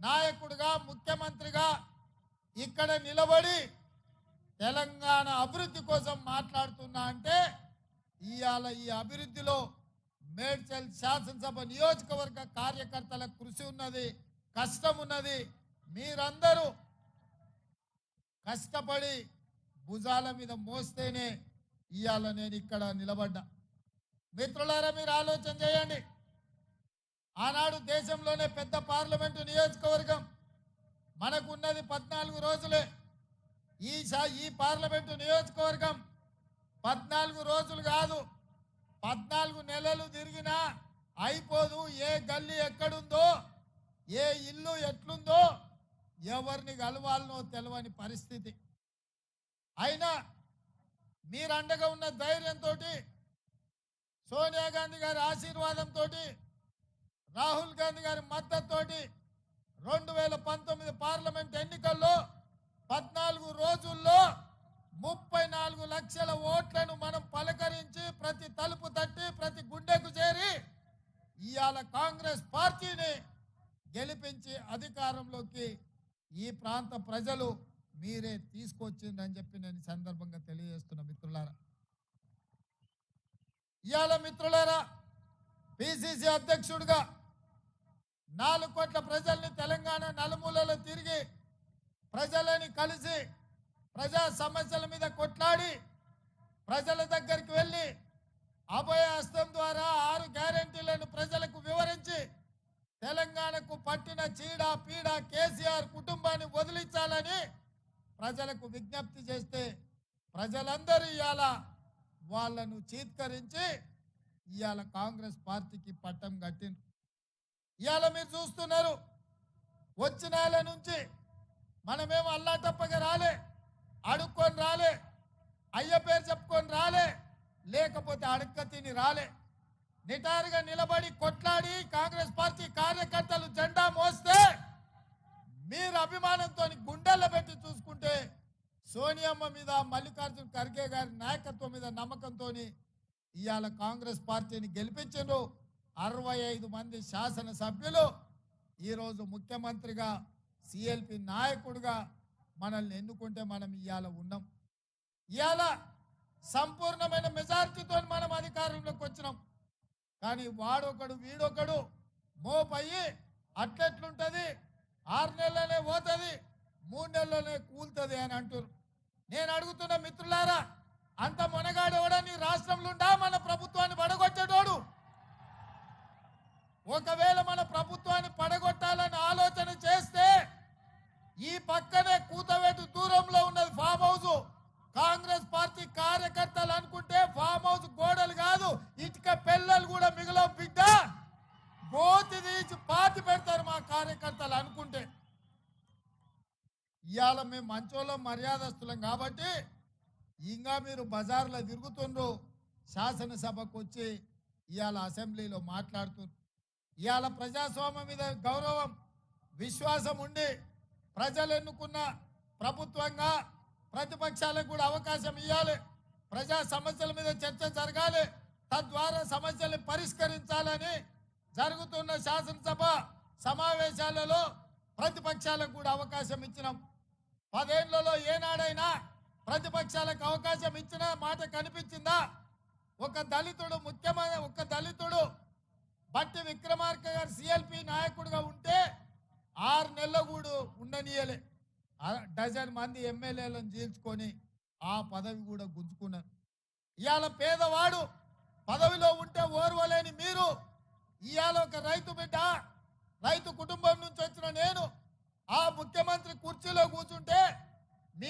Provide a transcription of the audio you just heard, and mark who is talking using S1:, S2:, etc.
S1: నాయకుడిగా ముఖ్యమంత్రిగా ఇక్కడ నిలబడి తెలంగాణ అభివృద్ధి కోసం మాట్లాడుతున్నా అంటే ఇవాళ ఈ అభివృద్ధిలో మేడ్చల్ శాసనసభ నియోజకవర్గ కార్యకర్తల కృషి ఉన్నది, కష్టం ఉన్నది. మీరందరూ కష్టపడి భుజాల మీద మోస్తేనే ఇవాళ నేను ఇక్కడ నిలబడ్డా. మిత్రులారా, మీరు ఆలోచన చేయండి. ఆనాడు దేశంలోనే పెద్ద పార్లమెంటు నియోజకవర్గం మనకున్నది 14 రోజులే. ఈ పార్లమెంటు నియోజకవర్గం 14 రోజులు కాదు, 14 నెలలు తిరిగినా అయిపోదు. ఏ గల్లీ ఎక్కడుందో, ఏ ఇల్లు ఎట్లుందో, ఎవరిని కలవాలనో తెలియని పరిస్థితి. అయినా మీరు అండగా ఉన్న ధైర్యంతో, సోనియా గాంధీ గారి ఆశీర్వాదంతో, రాహుల్ గాంధీ గారి మద్దతుతోటి 2019 పార్లమెంట్ ఎన్నికల్లో 14 రోజుల్లో 34 లక్షల ఓట్లను మనం పలకరించి ప్రతి తలుపు తట్టి ప్రతి గుండెకు చేరి ఇవాళ కాంగ్రెస్ పార్టీని గెలిపించి అధికారంలోకి ఈ ప్రాంత ప్రజలు మీరే తీసుకొచ్చిందని చెప్పి నేను సందర్భంగా తెలియజేస్తున్నా. మిత్రులారా, ఇవాళ మిత్రులారా, పిసిసి అధ్యక్షుడిగా 4 కోట్ల ప్రజల్ని తెలంగాణ నలుమూలలో తిరిగి ప్రజలని కలిసి ప్రజా సమస్యల మీద కొట్లాడి ప్రజల దగ్గరికి వెళ్ళి అభయ హస్తం ద్వారా 6 గ్యారెంటీలను ప్రజలకు వివరించి తెలంగాణకు పట్టిన చీడ పీడ కేసీఆర్ కుటుంబాన్ని వదిలించాలని ప్రజలకు విజ్ఞప్తి చేస్తే ప్రజలందరూ ఇవాళ వాళ్ళను చీత్కరించి ఇవాళ కాంగ్రెస్ పార్టీకి పట్టం కట్టిండ్రు. ఇవాళ మీరు చూస్తున్నారు, వచ్చిన నెల నుంచి మనమేమో అల్లాటప్పగా రాలే, అడుక్కొని రాలే, అయ్య పేరు చెప్పుకొని రాలే, లేకపోతే అడక్క తిని రాలే. నిటారుగా నిలబడి కొట్లాడి కాంగ్రెస్ పార్టీ కార్యకర్తలు జెండా మోస్తే మీరు అభిమానంతో గుండెల్లో పెట్టి చూసుకుంటే సోనియమ్మ మీద, మల్లికార్జున ఖర్గే గారి నాయకత్వం మీద నమ్మకంతో ఇవాళ కాంగ్రెస్ పార్టీని గెలిపించారు. 65 మంది శాసనసభ్యులు ఈరోజు ముఖ్యమంత్రిగా, సిఎల్పి నాయకుడిగా మనల్ని ఎన్నుకుంటే మనం ఇవాళ ఉన్నాం. ఇవాళ సంపూర్ణమైన మెజార్టీతో మనం అధికారంలోకి వచ్చినాం. కానీ వాడొకడు వీడొకడు మోపయ్యి అట్లెట్లుంటుంది, 6 నెలలనే పోతుంది, 3 నెలలనే కూలుతుంది అని అంటారు. నేను అడుగుతున్న మిత్రులారా, అంత మొనగాడేవాడా నీ రాష్ట్రంలో ఉండా మన ప్రభుత్వాన్ని పడగొట్టేటోడు? ఒకవేళ మన ప్రభుత్వాన్ని పడగొట్టాలని ఆలోచన చేస్తే ఈ పక్కనే కూతవేటు దూరంలో ఉన్నది ఫామ్ హౌస్. కాంగ్రెస్ పార్టీ కార్యకర్తలు అనుకుంటే ఫామ్ హౌస్ గోడలు కాదు, ఇటుక పిల్లలు కూడా మిగలవు బిడ్డ. గోతి తీసి పాతి పెడతారు మా కార్యకర్తలు అనుకుంటే. ఇవాళ మేము మంచోళ్ళం, మర్యాదస్తులం కాబట్టి ఇంకా మీరు బజార్లో తిరుగుతుండ్రు, శాసనసభకు వచ్చి ఇవాళ అసెంబ్లీలో మాట్లాడుతున్నారు. ఇవాళ ప్రజాస్వామ్యం మీద గౌరవం, విశ్వాసం ఉండి ప్రజలు ఎన్నుకున్న ప్రభుత్వంగా ప్రతిపక్షాలకు కూడా అవకాశం ఇవ్వాలి. ప్రజా సమస్యల మీద చర్చ జరగాలి, తద్వారా సమస్యల్ని పరిష్కరించాలని జరుగుతున్న శాసనసభ సమావేశాలలో ప్రతిపక్షాలకు కూడా అవకాశం ఇచ్చినాం. 10 ఏళ్లలో ఏనాడైనా ప్రతిపక్షాలకు అవకాశం ఇచ్చిన మాట కనిపించిందా? ఒక దళితుడు బట్టి విక్రమార్క గారు సిఎల్పి నాయకుడిగా ఉంటే 6 నెలలు కూడా ఉండనీయలే. 12 మంది ఎమ్మెల్యేలను జీల్చుకొని ఆ పదవి కూడా గుంజుకున్నారు. ఇవాళ పేదవాడు పదవిలో ఉంటే ఓర్వలేని మీరు ఇవాళ ఒక రైతు బిడ్డ, రైతు కుటుంబం నుంచి వచ్చిన నేను ఆ ముఖ్యమంత్రి కుర్చీలో కూర్చుంటే